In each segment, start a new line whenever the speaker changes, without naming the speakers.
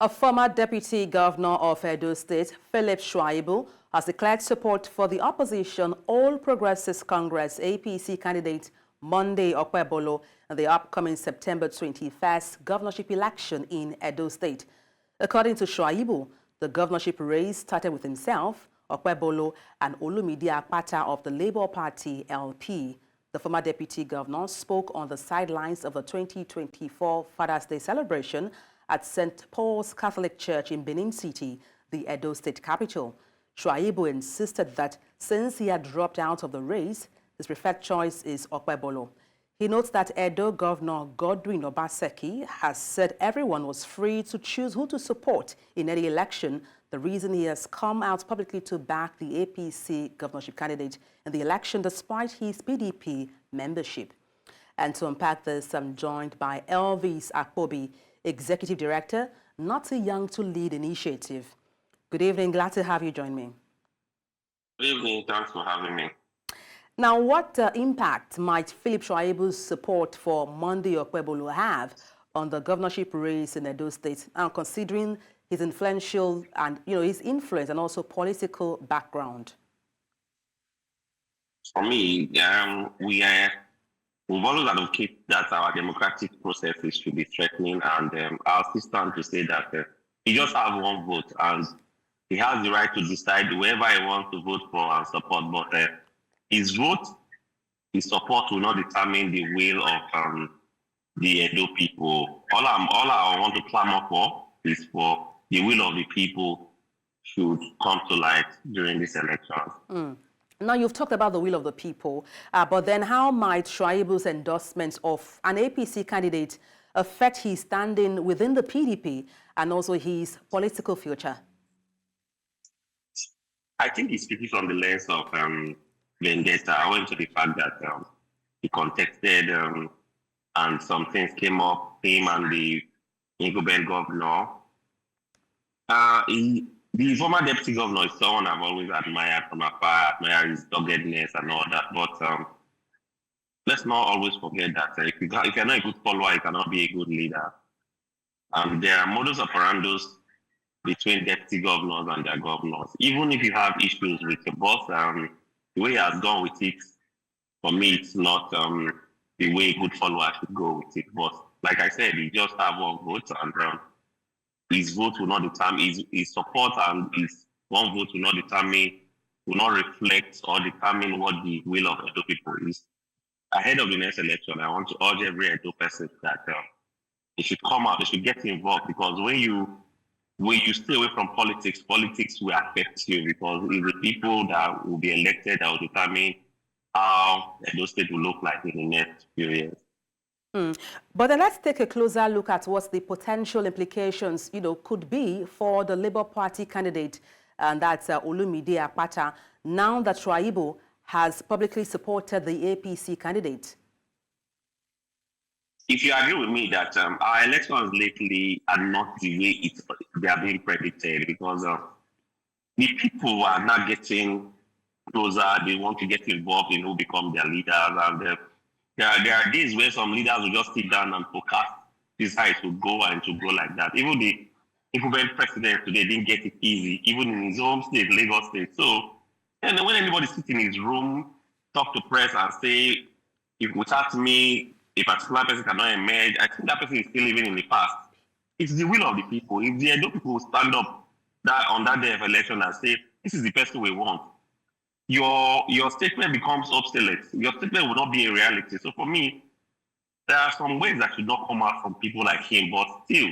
A former deputy governor of Edo State, Philip Shaibu, has declared support for the opposition All Progressives Congress APC candidate Monday Okpebholo in the upcoming September 21st governorship election in Edo State. According to Shaibu, the governorship race started with himself, Okpebholo, and Olumide Akpata of the Labour Party LP. The former deputy governor spoke on the sidelines of the 2024 Father's Day celebration at St. Paul's Catholic Church in Benin City, the Edo State capital. Shaibu insisted that since he had dropped out of the race, his preferred choice is Okpebholo. He notes that Edo Governor Godwin Obaseki has said everyone was free to choose who to support in any election. The reason he has come out publicly to back the APC governorship candidate in the election despite his PDP membership. And to unpack this, I'm joined by Elvis Akpobi, Executive Director, Not Too Young to Lead Initiative. Good evening, glad to have you join me.
Good evening, thanks for having me.
Now, what impact might Philip Shaibu's support for Monday Okpebholo have on the governorship race in Edo State, considering his influential and his influence and also political background?
For me, we've always advocated that our democratic processes should be threatening, and I'll still stand to say that he just has one vote and he has the right to decide whoever he wants to vote for and support. But his vote, his support will not determine the will of the Edo people. All I want to clamor for is for the will of the people should come to light during this election.
Now, you've talked about the will of the people, but then how might Shaibu's endorsement of an APC candidate affect his standing within the PDP and also his political future?
I think he's speaking from the lens of vendetta, owing to the fact that he contested and some things came up, him and the incumbent governor. The former deputy governor is someone I've always admired from afar, admire his doggedness and all that. But let's not always forget that if you're not a good follower, you cannot be a good leader. There are modus operandi between deputy governors and their governors. Even if you have issues with your boss, the way he has gone with it, for me, it's not the way a good follower should go with it. But like I said, he just have one vote, and his vote will not determine, his support and his one vote will not reflect or determine what the will of Edo people is. Ahead of the next election, I want to urge every Edo person that they should come out, they should get involved, because when you stay away from politics, politics will affect you, because it's the people that will be elected that will determine how Edo State will look like in the next few years.
But then let's take a closer look at what the potential implications, could be for the Labour Party candidate, and that's Olumide Akpata, now that Shaibu has publicly supported the APC candidate.
If you agree with me that our elections lately are not the way they are being predicted, because the people are not getting closer, they want to get involved in who become their leaders, and there are days where some leaders will just sit down and forecast this how it will go, and to go like that. Even the incumbent president today didn't get it easy, even in his home state, Lagos State. So, and when anybody sits in his room, talk to press and say, if without me, a particular person cannot emerge, I think that person is still living in the past. It's the will of the people. If the Edo people stand up on that day of election and say, this is the person we want, your statement becomes obsolete. Your statement will not be a reality. So for me, there are some ways that should not come out from people like him, but still,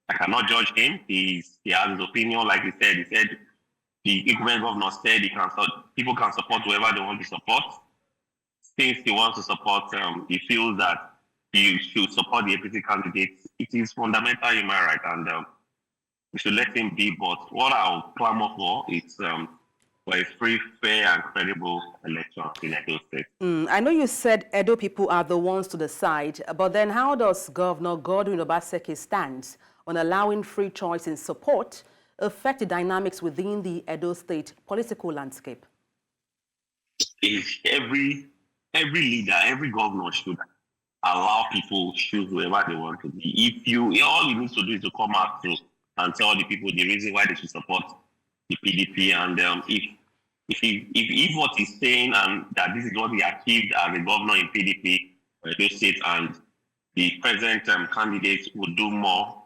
I cannot judge him. He has his opinion, like he said. He said the incumbent governor said people can support whoever they want to support. Since he wants to support, he feels that he should support the APC candidates. It is fundamental human right, and we should let him be. But what I'll clamor for is for a free, fair, and credible election in Edo State.
I know you said Edo people are the ones to decide, but then how does Governor Godwin Obaseki's stance on allowing free choice in support affect the dynamics within the Edo State political landscape?
If every leader, every governor should allow people to choose whoever they want to be. All you need to do is to come out to and tell the people the reason why they should support the PDP. And if what he's saying and that this is what he achieved as a governor in PDP, Edo State, and the present candidate would do more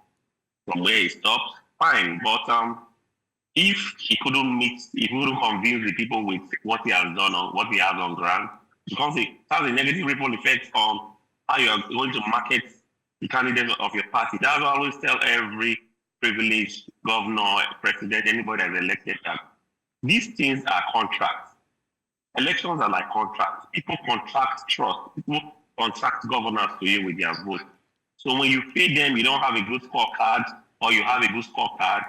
from where he stopped, fine. But if he couldn't convince the people with what he has done or what he has on ground, because it has a negative ripple effect on how you are going to market the candidates of your party. That's why I always tell every privileged governor, president, anybody that's elected that these things are contracts. Elections are like contracts. People contract trust. People contract governors to you with their vote. So when you pay them, you don't have a good scorecard, or you have a good scorecard,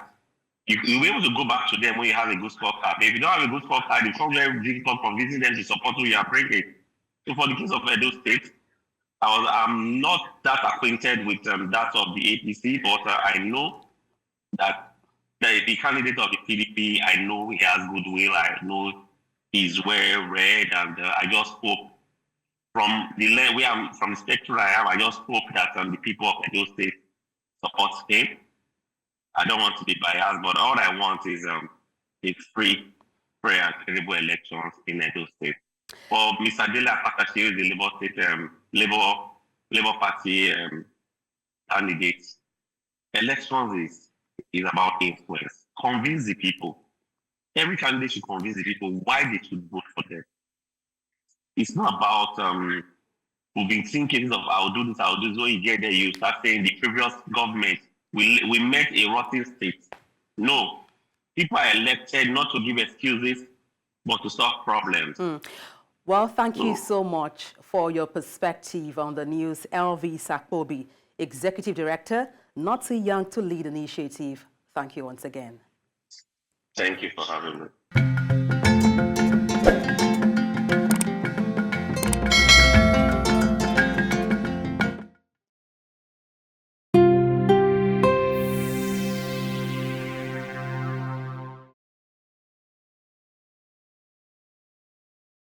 you'll be able to go back to them when you have a good scorecard. If you don't have a good scorecard, it becomes very difficult convincing them to support who you are bringing. So for the case of Edo State, I'm not that acquainted with that of the APC, but I know that the candidate of the PDP, I know he has goodwill. I know he's well read, and I just hope from the spectrum I am, I just hope that the people of Edo State support him. I don't want to be biased, but all I want is free, fair, and credible elections in Edo State. For Mr. Dele Apakashi, the Labour State Labour Party candidate, elections is about influence. Convince the people. Every candidate should convince the people why they should vote for them. It's not about we've been thinking of I'll do this. When you get there, you start saying the previous government we met a rotten state. No, people are elected not to give excuses, but to solve problems.
Well, thank you so much for your perspective on the news. LV Sakpobi, Executive Director, Not Too Young to Lead Initiative. Thank you once again.
Thank you for having me.